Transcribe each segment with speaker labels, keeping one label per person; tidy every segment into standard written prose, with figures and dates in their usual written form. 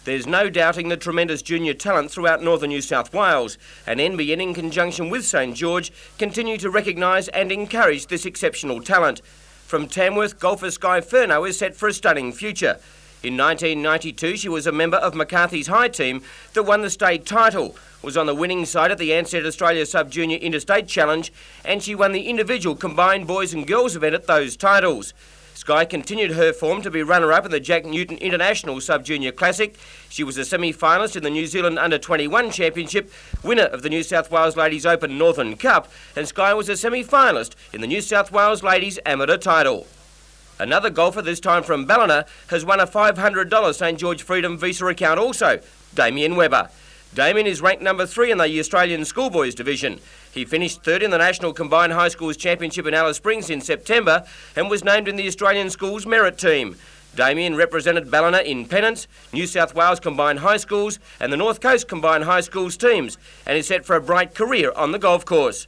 Speaker 1: There's no doubting the tremendous junior talent throughout northern New South Wales, and NBN in conjunction with St George continue to recognise and encourage this exceptional talent. From Tamworth, golfer Sky Furno is set for a stunning future. In 1992 she was a member of McCarthy's High team that won the state title, was on the winning side at the Ansett Australia Sub-Junior Interstate Challenge, and she won the individual combined boys and girls event at those titles. Sky continued her form to be runner-up in the Jack Newton International Sub-Junior Classic. She was a semi-finalist in the New Zealand Under-21 Championship, winner of the New South Wales Ladies Open Northern Cup, and Sky was a semi-finalist in the New South Wales Ladies Amateur title. Another golfer, this time from Ballina, has won a $500 St George Freedom Visa account also, Damien Webber. Damien is ranked number 3 in the Australian Schoolboys division. He finished third in the National Combined High Schools Championship in Alice Springs in September and was named in the Australian Schools Merit Team. Damien represented Ballina in Pennant, New South Wales Combined High Schools and the North Coast Combined High Schools teams and is set for a bright career on the golf course.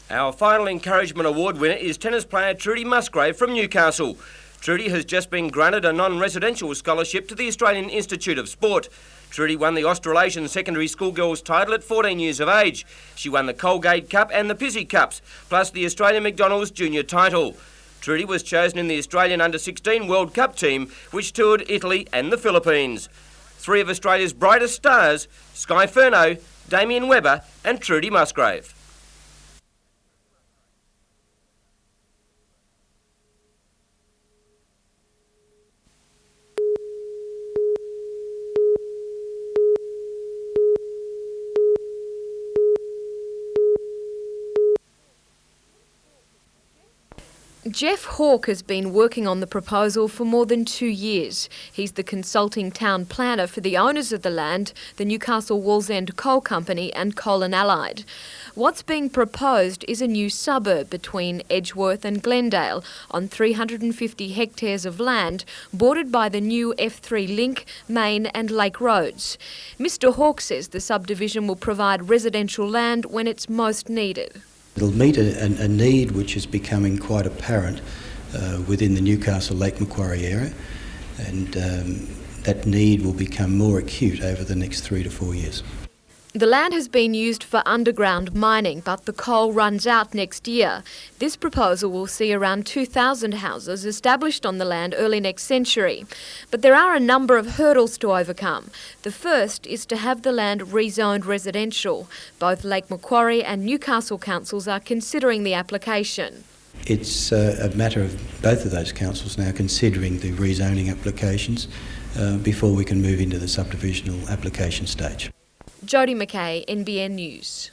Speaker 1: Our final encouragement award winner is tennis player Trudy Musgrave from Newcastle. Trudy has just been granted a non-residential scholarship to the Australian Institute of Sport. Trudy won the Australasian Secondary Schoolgirls title at 14 years of age. She won the Colgate Cup and the Pizzy Cups, plus the Australian McDonald's Junior title. Trudy was chosen in the Australian Under-16 World Cup team, which toured Italy and the Philippines. 3 of Australia's brightest stars, Sky Furno, Damien Webber and Trudy Musgrave.
Speaker 2: Jeff Hawke has been working on the proposal for more than 2 years. He's the consulting town planner for the owners of the land, the Newcastle Wallsend Coal Company and Coal and Allied. What's being proposed is a new suburb between Edgeworth and Glendale on 350 hectares of land bordered by the new F3 Link, Main and Lake Roads. Mr Hawke says the subdivision will provide residential land when it's most needed.
Speaker 3: It'll meet a need which is becoming quite apparent within the Newcastle Lake Macquarie area, and that need will become more acute over the next 3 to 4 years.
Speaker 2: The land has been used for underground mining, but the coal runs out next year. This proposal will see around 2,000 houses established on the land early next century. But there are a number of hurdles to overcome. The first is to have the land rezoned residential. Both Lake Macquarie and Newcastle councils are considering the application.
Speaker 3: It's a matter of both of those councils now considering the rezoning applications before we can move into the subdivisional application stage.
Speaker 2: Jodie McKay, NBN News.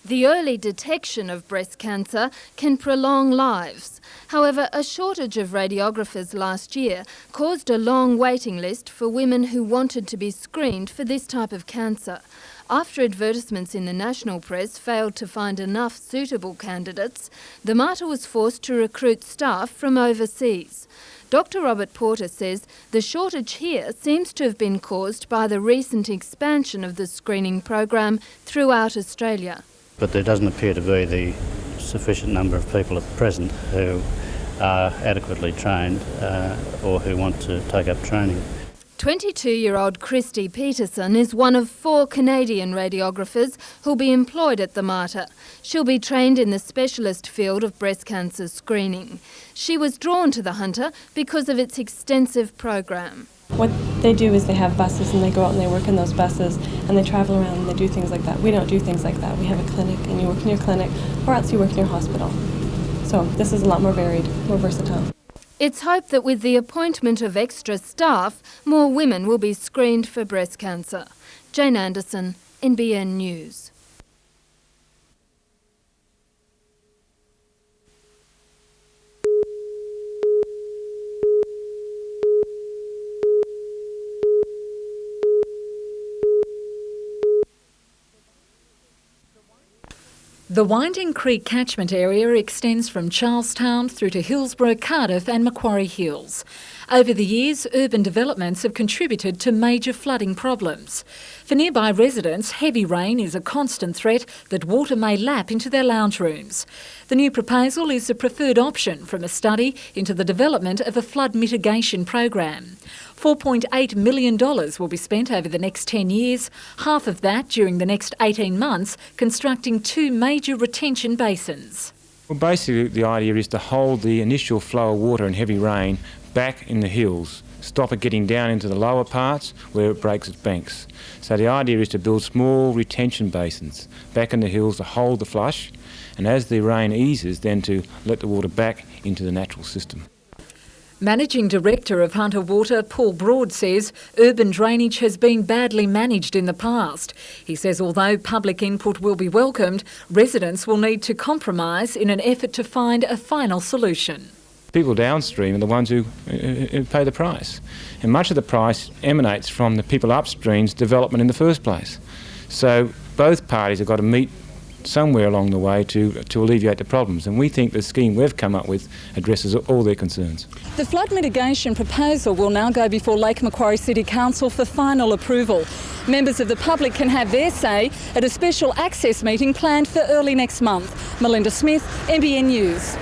Speaker 4: The early detection of breast cancer can prolong lives. However, a shortage of radiographers last year caused a long waiting list for women who wanted to be screened for this type of cancer. After advertisements in the national press failed to find enough suitable candidates, the Mater was forced to recruit staff from overseas. Dr. Robert Porter says the shortage here seems to have been caused by the recent expansion of the screening program throughout Australia.
Speaker 5: But there doesn't appear to be the sufficient number of people at present who are adequately trained or who want to take up training.
Speaker 4: 22-year-old Christy Peterson is one of 4 Canadian radiographers who'll be employed at the Mater. She'll be trained in the specialist field of breast cancer screening. She was drawn to the Hunter because of its extensive program.
Speaker 6: What they do is they have buses and they go out and they work in those buses and they travel around and they do things like that. We don't do things like that. We have a clinic and you work in your clinic or else you work in your hospital. So this is a lot more varied, more versatile.
Speaker 4: It's hoped that with the appointment of extra staff, more women will be screened for breast cancer. Jane Anderson, NBN News.
Speaker 7: The Winding Creek catchment area extends from Charlestown through to Hillsborough, Cardiff and Macquarie Hills. Over the years, urban developments have contributed to major flooding problems. For nearby residents, heavy rain is a constant threat that water may lap into their lounge rooms. The new proposal is a preferred option from a study into the development of a flood mitigation program. $4.8 million will be spent over the next 10 years, half of that during the next 18 months, constructing 2 major retention basins.
Speaker 8: Well, basically the idea is to hold the initial flow of water and heavy rain back in the hills, stop it getting down into the lower parts where it breaks its banks. So the idea is to build small retention basins back in the hills to hold the flush, and as the rain eases, then to let the water back into the natural system.
Speaker 7: Managing Director of Hunter Water, Paul Broad, says urban drainage has been badly managed in the past. He says although public input will be welcomed, residents will need to compromise in an effort to find a final solution.
Speaker 8: People downstream are the ones who pay the price, and much of the price emanates from the people upstream's development in the first place. So both parties have got to meet somewhere along the way to alleviate the problems, and we think the scheme we've come up with addresses all their concerns.
Speaker 7: The flood mitigation proposal will now go before Lake Macquarie City Council for final approval. Members of the public can have their say at a special access meeting planned for early next month. Melinda Smith, NBN News.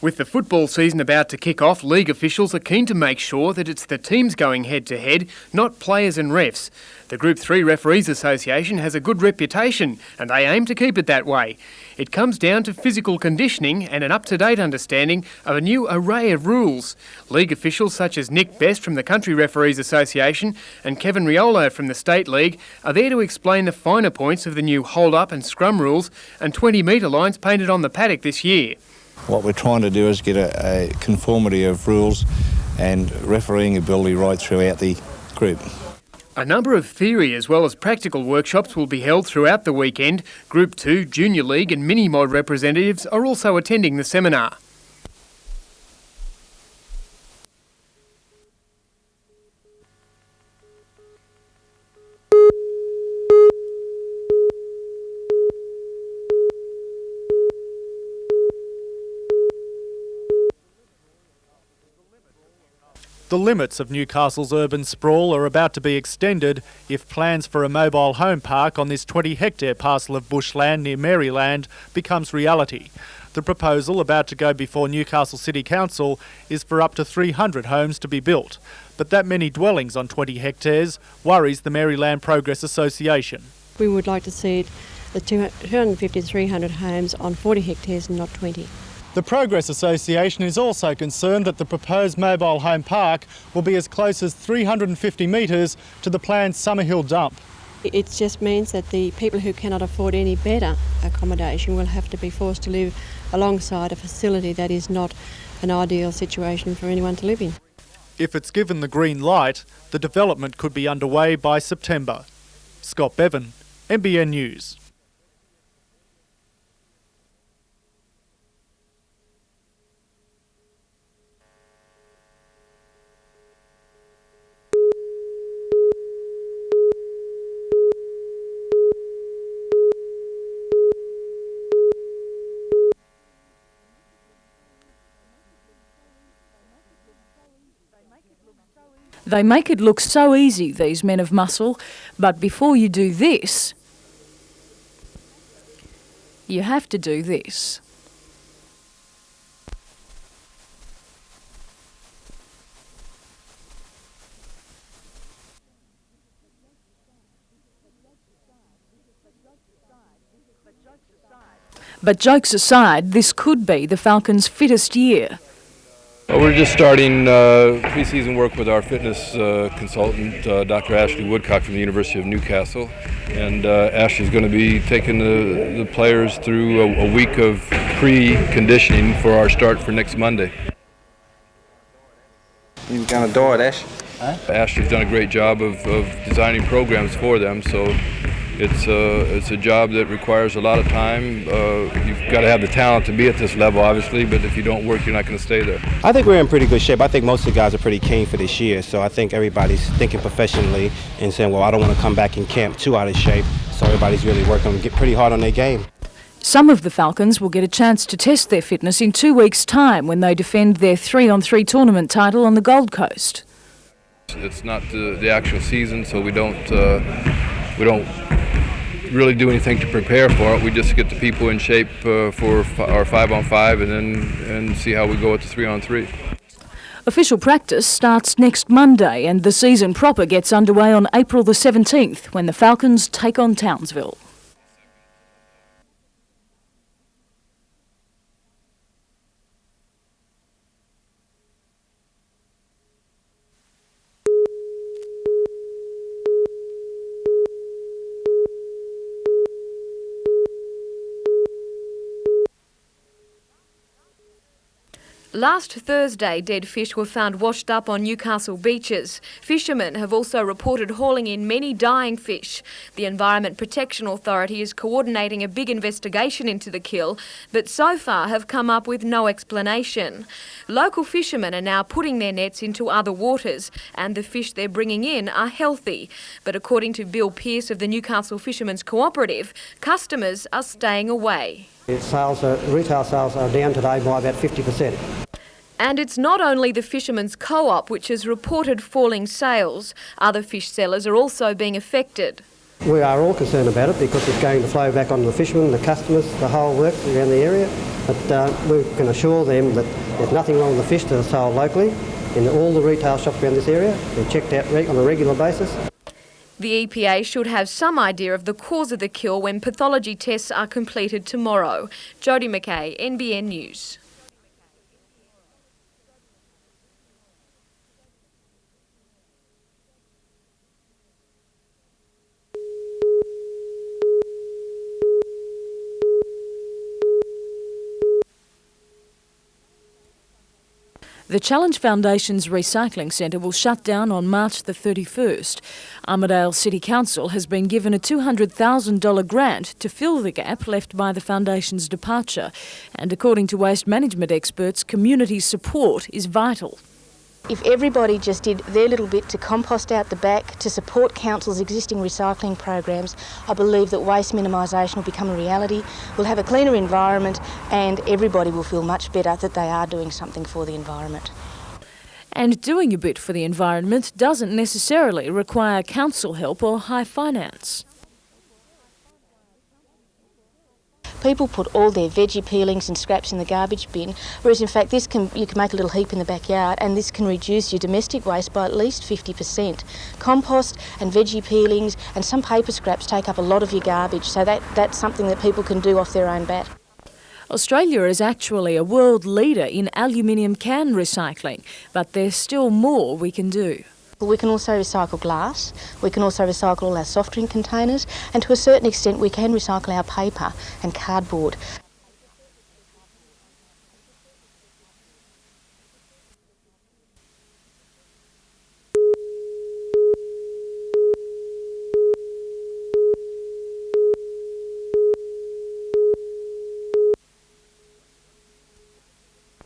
Speaker 9: With the football season about to kick off, league officials are keen to make sure that it's the teams going head-to-head, not players and refs. The Group 3 Referees Association has a good reputation, and they aim to keep it that way. It comes down to physical conditioning and an up-to-date understanding of a new array of rules. League officials such as Nick Best from the Country Referees Association and Kevin Riolo from the State League are there to explain the finer points of the new hold-up and scrum rules and 20-metre lines painted on the paddock this year.
Speaker 10: What we're trying to do is get a conformity of rules and refereeing ability right throughout the group.
Speaker 9: A number of theory as well as practical workshops will be held throughout the weekend. Group 2, Junior League and Mini-Mod representatives are also attending the seminar.
Speaker 11: The limits of Newcastle's urban sprawl are about to be extended if plans for a mobile home park on this 20-hectare parcel of bushland near Maryland becomes reality. The proposal about to go before Newcastle City Council is for up to 300 homes to be built, but that many dwellings on 20 hectares worries the Maryland Progress Association.
Speaker 12: We would like to see the 250 to 300 homes on 40 hectares and not 20.
Speaker 11: The Progress Association is also concerned that the proposed mobile home park will be as close as 350 metres to the planned Summerhill dump.
Speaker 12: It just means that the people who cannot afford any better accommodation will have to be forced to live alongside a facility that is not an ideal situation for anyone to live in.
Speaker 11: If it's given the green light, the development could be underway by September. Scott Bevan, NBN News.
Speaker 7: They make it look so easy, these men of muscle, but before you do this, you have to do this. But jokes aside, this could be the Falcons' fittest year.
Speaker 13: We're just starting pre-season work with our fitness consultant, Dr. Ashley Woodcock from the University of Newcastle. And Ashley's going to be taking the players through a week of pre-conditioning for our start for next Monday.
Speaker 10: He's going to do it, Ash.
Speaker 13: Ashley's done a great job of designing programs for them, so It's a job that requires a lot of time. You've got to have the talent to be at this level, obviously, but if you don't work, you're not going to stay there.
Speaker 14: I think we're in pretty good shape. I think most of the guys are pretty keen for this year, so I think everybody's thinking professionally and saying, well, I don't want to come back in camp too out of shape, so everybody's really working get pretty hard on their game.
Speaker 15: Some of the Falcons will get a chance to test their fitness in 2 weeks' time when they defend their 3-on-3 tournament title on the Gold Coast.
Speaker 13: It's not the actual season, so we don't really do anything to prepare for it. We just get the people in shape for our 5-on-5 and see how we go at the 3-on-3.
Speaker 15: Official practice starts next Monday and the season proper gets underway on April the 17th when the Falcons take on Townsville.
Speaker 2: Last Thursday, dead fish were found washed up on Newcastle beaches. Fishermen have also reported hauling in many dying fish. The Environment Protection Authority is coordinating a big investigation into the kill, but so far have come up with no explanation. Local fishermen are now putting their nets into other waters, and the fish they're bringing in are healthy. But according to Bill Pearce of the Newcastle Fishermen's Cooperative, customers are staying away.
Speaker 16: Retail sales are down today by about 50%.
Speaker 2: And it's not only the Fishermen's Co-op which has reported falling sales. Other fish sellers are also being affected.
Speaker 16: We are all concerned about it because it's going to flow back onto the fishermen, the customers, the whole works around the area. But we can assure them that there's nothing wrong with the fish that are sold locally in all the retail shops around this area. They're checked out on a regular basis.
Speaker 2: The EPA should have some idea of the cause of the kill when pathology tests are completed tomorrow. Jodie McKay, NBN News.
Speaker 15: The Challenge Foundation's recycling centre will shut down on March the 31st. Armidale City Council has been given a $200,000 grant to fill the gap left by the foundation's departure. And according to waste management experts, community support is vital.
Speaker 17: If everybody just did their little bit to compost out the back, to support council's existing recycling programs, I believe that waste minimisation will become a reality. We'll have a cleaner environment and everybody will feel much better that they are doing something for the environment.
Speaker 15: And doing a bit for the environment doesn't necessarily require council help or high finance.
Speaker 17: People put all their veggie peelings and scraps in the garbage bin, whereas in fact you can make a little heap in the backyard and this can reduce your domestic waste by at least 50%. Compost and veggie peelings and some paper scraps take up a lot of your garbage, so that's something that people can do off their own bat.
Speaker 15: Australia is actually a world leader in aluminium can recycling, but there's still more we can do.
Speaker 17: We can also recycle glass, we can also recycle all our soft drink containers, and to a certain extent we can recycle our paper and cardboard.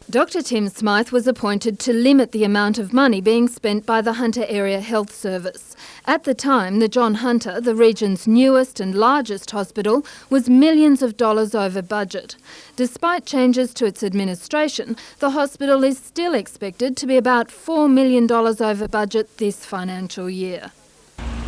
Speaker 4: Dr Tim Smythe was appointed to limit the amount of money being spent by the Hunter Area Health Service. At the time, the John Hunter, the region's newest and largest hospital, was millions of dollars over budget. Despite changes to its administration, the hospital is still expected to be about $4 million over budget this financial year.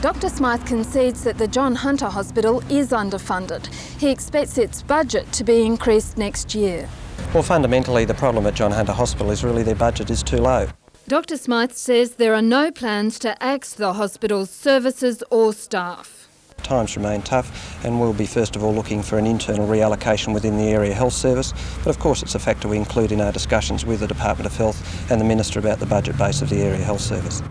Speaker 4: Dr Smythe concedes that the John Hunter Hospital is underfunded. He expects its budget to be increased next year.
Speaker 18: Well, fundamentally, the problem at John Hunter Hospital is really their budget is too low.
Speaker 4: Dr Smythe says there are no plans to axe the hospital's services or staff.
Speaker 18: Times remain tough and we'll be first of all looking for an internal reallocation within the Area Health Service, but of course it's a factor we include in our discussions with the Department of Health and the Minister about the budget base of the Area Health Service.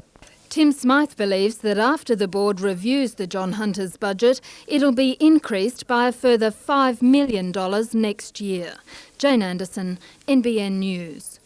Speaker 4: Tim Smythe believes that after the board reviews the John Hunter's budget, it'll be increased by a further $5 million next year. Jane Anderson, NBN News.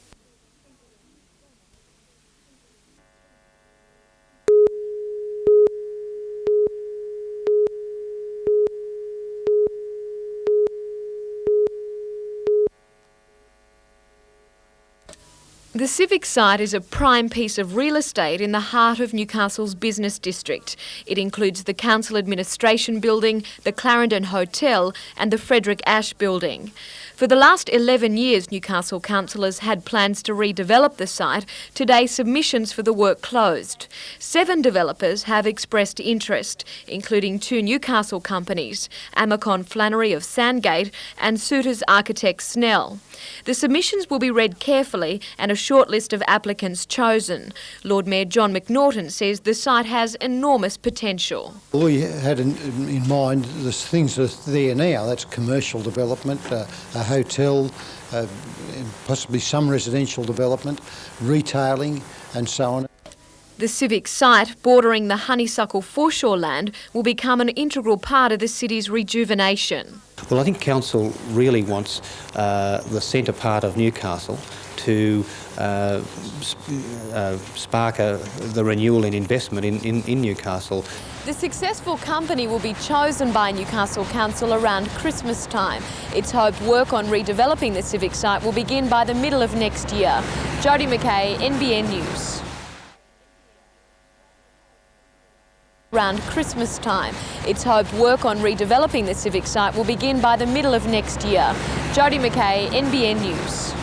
Speaker 2: The civic site is a prime piece of real estate in the heart of Newcastle's business district. It includes the Council Administration Building, the Clarendon Hotel and the Frederick Ash Building. For the last 11 years, Newcastle councillors had plans to redevelop the site. Today, submissions for the work closed. 7 developers have expressed interest, including 2 Newcastle companies, Amacon Flannery of Sandgate and Suitors Architects Snell. The submissions will be read carefully and a short list of applicants chosen. Lord Mayor John McNaughton says the site has enormous potential.
Speaker 19: We had in mind the things that are there now. That's commercial development, a hotel, possibly some residential development, retailing and so on.
Speaker 2: The civic site, bordering the honeysuckle foreshore land, will become an integral part of the city's rejuvenation.
Speaker 20: Well, I think Council really wants the centre part of Newcastle to spark the renewal in investment in Newcastle.
Speaker 2: The successful company will be chosen by Newcastle Council around Christmas time. It's hoped work on redeveloping the civic site will begin by the middle of next year. Jodie McKay, NBN News. Around Christmas time. It's hoped work on redeveloping the civic site will begin by the middle of next year. Jodie McKay, NBN News.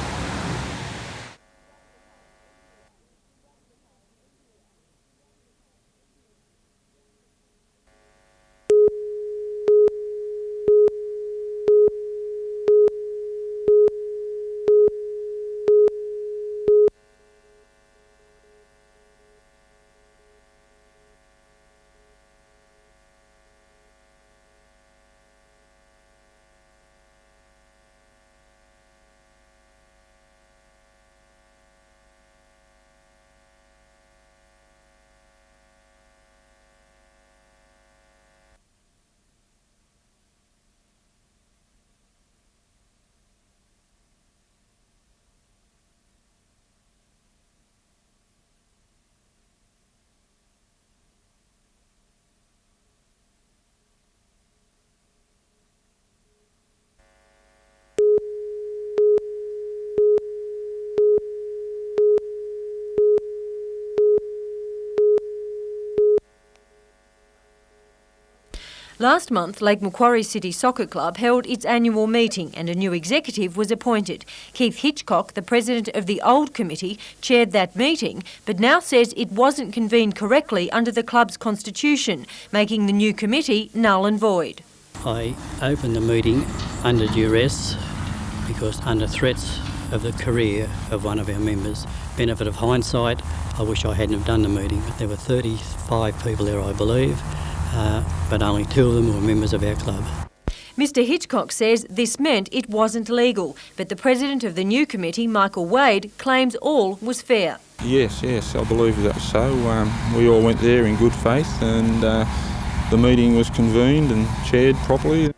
Speaker 21: Last month, Lake Macquarie City Soccer Club held its annual meeting and a new executive was appointed. Keith Hitchcock, the president of the old committee, chaired that meeting, but now says it wasn't convened correctly under the club's constitution, making the new committee null and void.
Speaker 22: I opened the meeting under duress because under threats of the career of one of our members. Benefit of hindsight, I wish I hadn't have done the meeting, but there were 35 people there, I believe. But only 2 of them were members of our club.
Speaker 21: Mr Hitchcock says this meant it wasn't legal, but the president of the new committee, Michael Wade, claims all was fair.
Speaker 23: Yes, I believe that so. We all went there in good faith and the meeting was convened and chaired properly.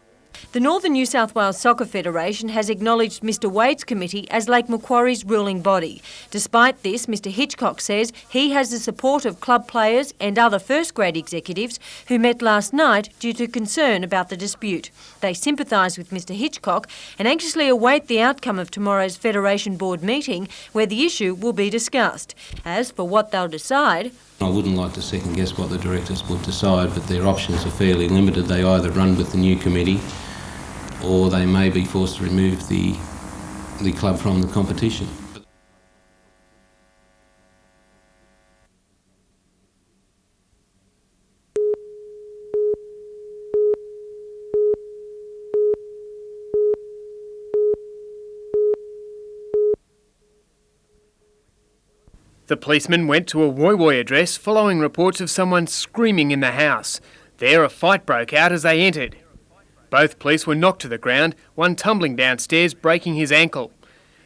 Speaker 21: The Northern New South Wales Soccer Federation has acknowledged Mr Wade's committee as Lake Macquarie's ruling body. Despite this, Mr Hitchcock says he has the support of club players and other first-grade executives who met last night due to concern about the dispute. They sympathise with Mr Hitchcock and anxiously await the outcome of tomorrow's Federation Board meeting where the issue will be discussed. As for what they'll decide...
Speaker 24: I wouldn't like to second guess what the directors would decide, but their options are fairly limited. They either run with the new committee or they may be forced to remove the club from the competition.
Speaker 9: The policeman went to a Woy address following reports of someone screaming in the house. There, a fight broke out as they entered. Both police were knocked to the ground, one tumbling downstairs, breaking his ankle.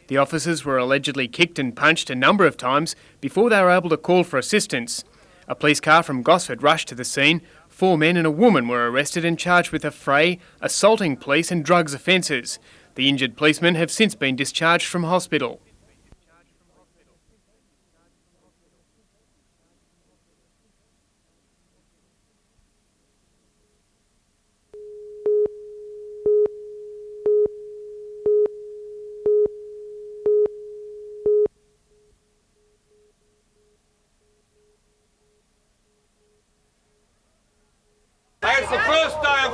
Speaker 9: The officers were allegedly kicked and punched a number of times before they were able to call for assistance. A police car from Gosford rushed to the scene. 4 men and a woman were arrested and charged with affray, assaulting police and drugs offences. The injured policemen have since been discharged from hospital.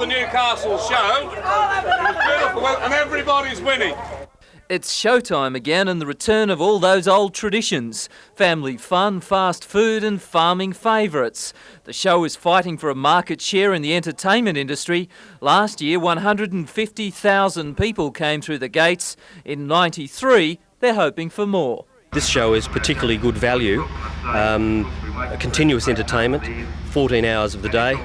Speaker 1: Newcastle show. It was beautiful and everybody's winning.
Speaker 3: It's showtime again and the return of all those old traditions. Family fun, fast food and farming favourites. The show is fighting for a market share in the entertainment industry. Last year, 150,000 people came through the gates. In 93, they're hoping for more.
Speaker 5: This show is particularly good value, continuous entertainment, 14 hours of the day.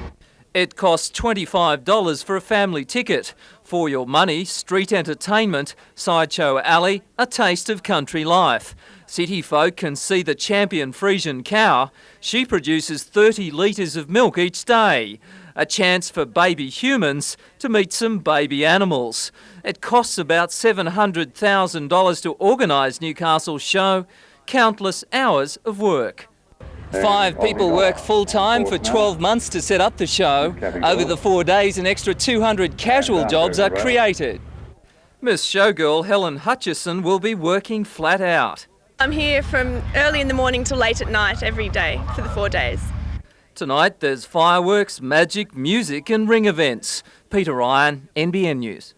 Speaker 3: It costs $25 for a family ticket. For your money, street entertainment, Sideshow Alley, a taste of country life. City folk can see the champion Frisian cow. She produces 30 litres of milk each day. A chance for baby humans to meet some baby animals. It costs about $700,000 to organise Newcastle's show. Countless hours of work. 5 people work full-time for 12 months to set up the show. Over the 4 days, an extra 200 casual jobs are created. Miss Showgirl Helen Hutchison will be working flat out.
Speaker 6: I'm here from early in the morning to late at night every day for the 4 days.
Speaker 3: Tonight there's fireworks, magic, music and ring events. Peter Ryan, NBN News.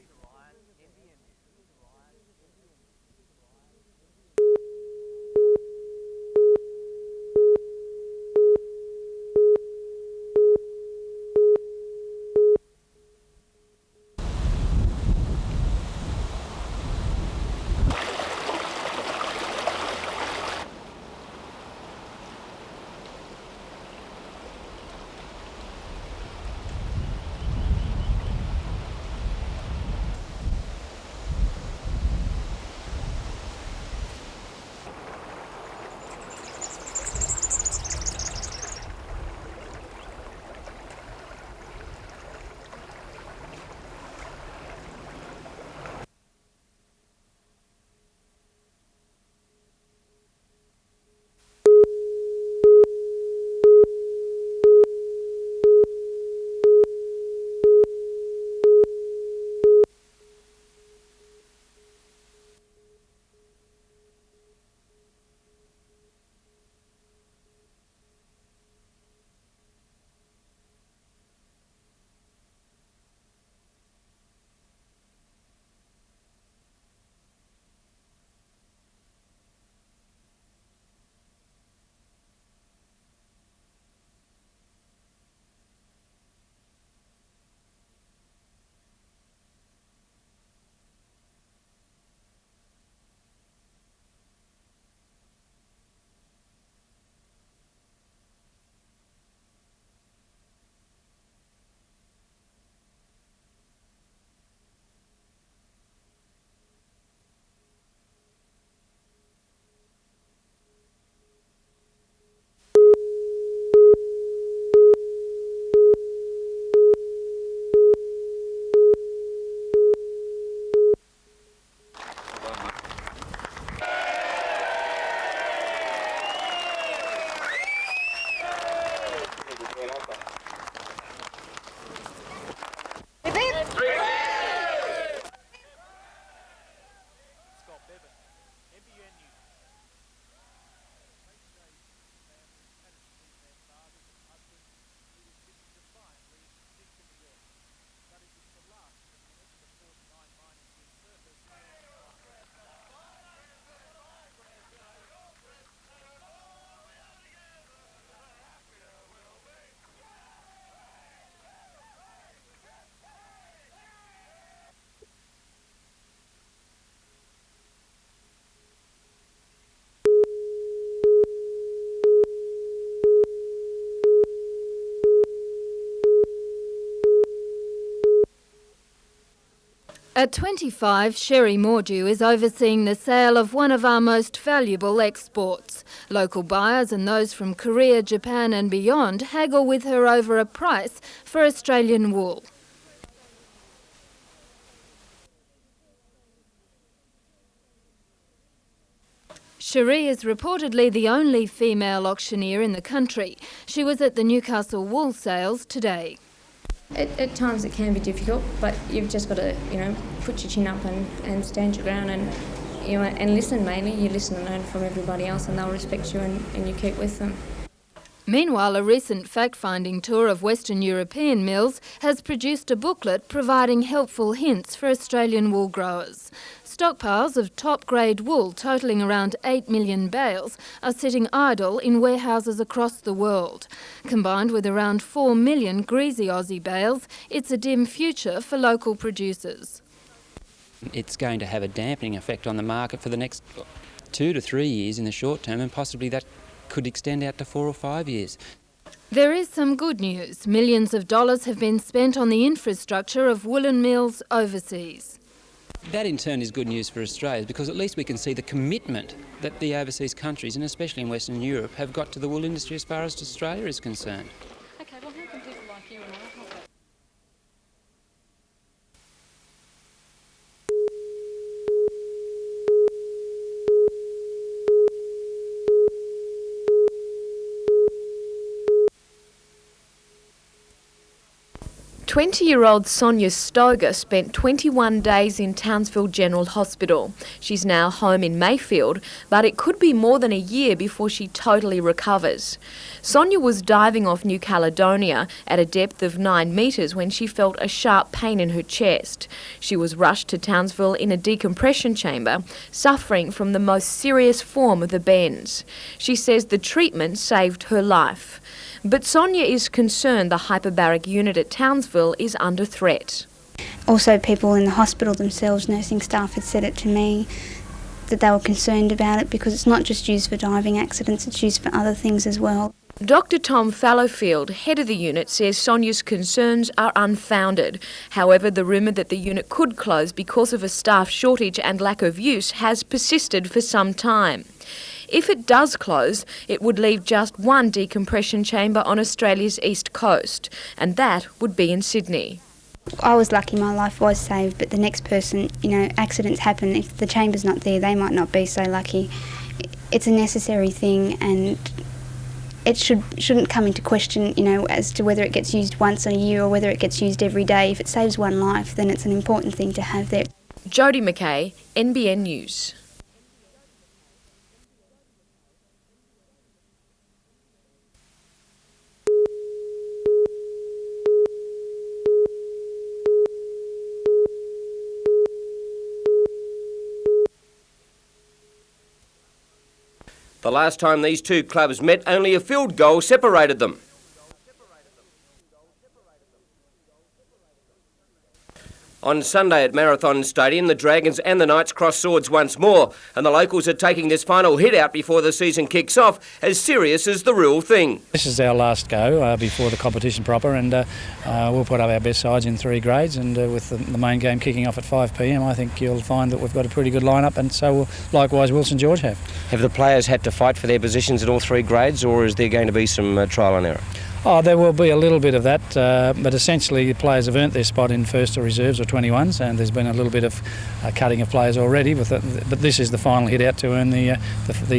Speaker 4: At 25, Sherry Mordew is overseeing the sale of one of our most valuable exports. Local buyers and those from Korea, Japan and beyond haggle with her over a price for Australian wool. Sherry is reportedly the only female auctioneer in the country. She was at the Newcastle wool sales today.
Speaker 25: At times it can be difficult, but you've just got to, put your chin up and stand your ground and, and listen mainly. You listen and learn from everybody else and they'll respect you and you keep with them.
Speaker 4: Meanwhile, a recent fact-finding tour of Western European mills has produced a booklet providing helpful hints for Australian wool growers. Stockpiles of top-grade wool totalling around 8 million bales are sitting idle in warehouses across the world. Combined with around 4 million greasy Aussie bales, it's a dim future for local producers.
Speaker 7: It's going to have a dampening effect on the market for the next 2 to 3 years in the short term, and possibly that could extend out to 4 or 5 years.
Speaker 4: There is some good news. Millions of dollars have been spent on the infrastructure of woolen mills overseas.
Speaker 7: That in turn is good news for Australia, because at least we can see the commitment that the overseas countries, and especially in Western Europe, have got to the wool industry as far as Australia is concerned.
Speaker 15: Okay, well, how can people like you and I help that?
Speaker 2: 20-year-old Sonia Stoger spent 21 days in Townsville General Hospital. She's now home in Mayfield, but it could be more than a year before she totally recovers. Sonia was diving off New Caledonia at a depth of 9 metres when she felt a sharp pain in her chest. She was rushed to Townsville in a decompression chamber, suffering from the most serious form of the bends. She says the treatment saved her life. But Sonia is concerned the hyperbaric unit at Townsville is under threat.
Speaker 8: Also, people in the hospital themselves, nursing staff, had said it to me that they were concerned about it because it's not just used for diving accidents, it's used for other things as well.
Speaker 2: Dr Tom Fallowfield, head of the unit, says Sonia's concerns are unfounded. However, the rumour that the unit could close because of a staff shortage and lack of use has persisted for some time. If it does close, it would leave just one decompression chamber on Australia's east coast, and that would be in Sydney.
Speaker 8: I was lucky my life was saved, but the next person, accidents happen. If the chamber's not there, they might not be so lucky. It's a necessary thing, and it shouldn't come into question, as to whether it gets used once a year or whether it gets used every day. If it saves one life, then it's an important thing to have there.
Speaker 2: Jodie McKay, NBN News.
Speaker 10: The last time these two clubs met, only a field goal separated them. On Sunday at Marathon Stadium, the Dragons and the Knights cross swords once more, and the locals are taking this final hit out before the season kicks off, as serious as the real thing.
Speaker 11: This is our last go before the competition proper, and we'll put up our best sides in 3 grades, and with the main game kicking off at 5 p.m, I think you'll find that we've got a pretty good lineup, and so likewise will St George have.
Speaker 10: Have the players had to fight for their positions in all 3 grades, or is there going to be some trial and error?
Speaker 11: Oh, there will be a little bit of that, but essentially the players have earned their spot in first or reserves or 21s, and there's been a little bit of cutting of players already, but this is the final hit out to earn the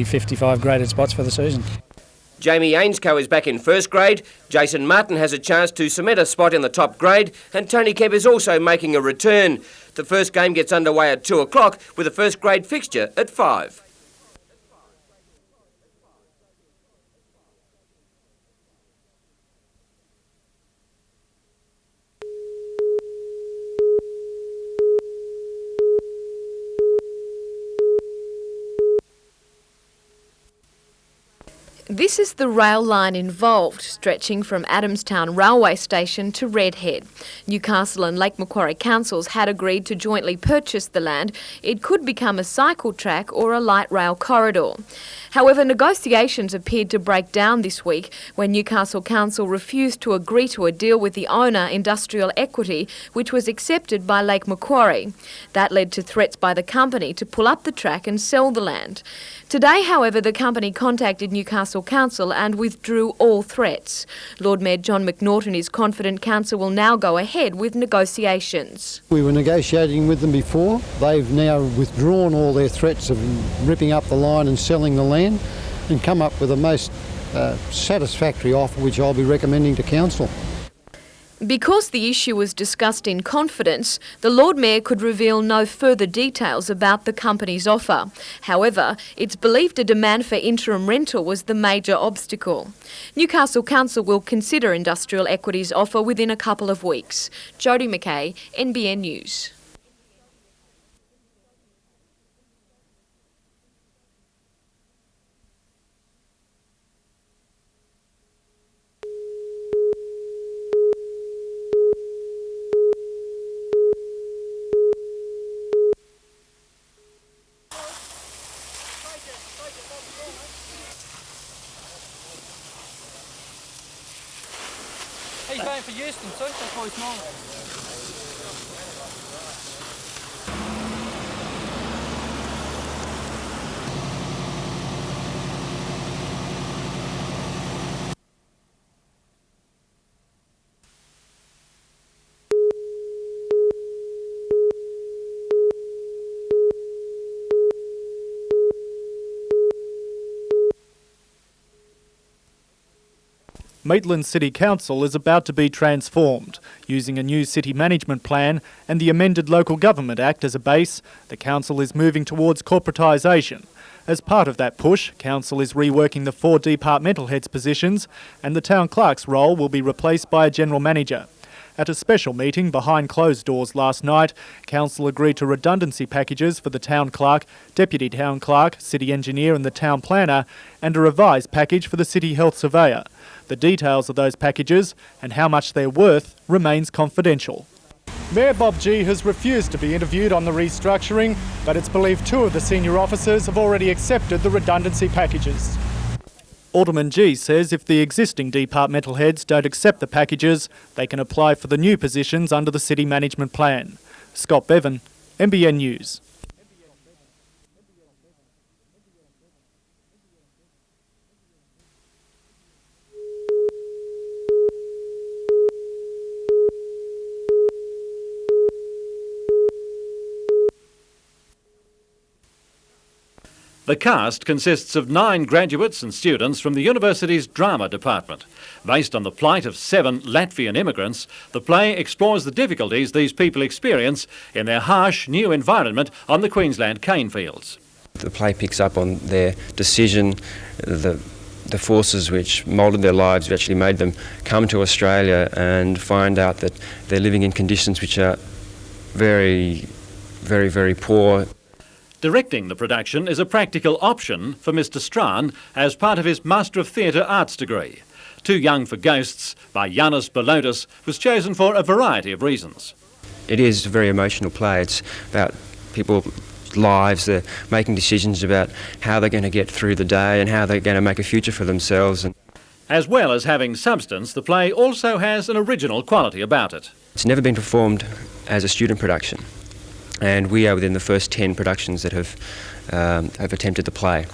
Speaker 11: 55 graded spots for the season.
Speaker 10: Jamie Ainscoe is back in first grade, Jason Martin has a chance to cement a spot in the top grade, and Tony Kemp is also making a return. The first game gets underway at 2 o'clock with a first grade fixture at 5.
Speaker 2: This is the rail line involved, stretching from Adamstown Railway Station to Redhead. Newcastle and Lake Macquarie councils had agreed to jointly purchase the land. It could become a cycle track or a light rail corridor. However, negotiations appeared to break down this week when Newcastle Council refused to agree to a deal with the owner, Industrial Equity, which was accepted by Lake Macquarie. That led to threats by the company to pull up the track and sell the land. Today, however, the company contacted Newcastle Council and withdrew all threats. Lord Mayor John McNaughton is confident Council will now go ahead with negotiations.
Speaker 19: We were negotiating with them before. They've now withdrawn all their threats of ripping up the line and selling the land and come up with a most satisfactory offer, which I'll be recommending to Council.
Speaker 2: Because the issue was discussed in confidence, the Lord Mayor could reveal no further details about the company's offer. However, it's believed a demand for interim rental was the major obstacle. Newcastle Council will consider Industrial Equity's offer within a couple of weeks. Jodie McKay, NBN News.
Speaker 11: He's going for Euston too, that's why he's smiling.
Speaker 12: Maitland City Council is about to be transformed. Using a new city management plan and the amended Local Government Act as a base, the council is moving towards corporatisation. As part of that push, council is reworking the 4 departmental heads positions, and the town clerk's role will be replaced by a general manager. At a special meeting behind closed doors last night, council agreed to redundancy packages for the town clerk, deputy town clerk, city engineer and the town planner, and a revised package for the city health surveyor. The details of those packages and how much they're worth remains confidential. Mayor Bob G has refused to be interviewed on the restructuring, but it's believed 2 of the senior officers have already accepted the redundancy packages. Alderman G says if the existing departmental heads don't accept the packages, they can apply for the new positions under the city management plan. Scott Bevan, NBN News.
Speaker 13: The cast consists of 9 graduates and students from the university's drama department. Based on the plight of 7 Latvian immigrants, the play explores the difficulties these people experience in their harsh new environment on the Queensland cane fields.
Speaker 14: The play picks up on their decision, the forces which moulded their lives, which actually made them come to Australia and find out that they're living in conditions which are very, very, very poor.
Speaker 13: Directing the production is a practical option for Mr Strachan as part of his Master of Theatre Arts degree. Too Young for Ghosts by Yanis Bolotis was chosen for a variety of reasons.
Speaker 14: It is a very emotional play. It's about people's lives. They're making decisions about how they're going to get through the day and how they're going to make a future for themselves.
Speaker 13: As well as having substance, the play also has an original quality about it.
Speaker 14: It's never been performed as a student production, and we are within the first 10 productions that have attempted the play.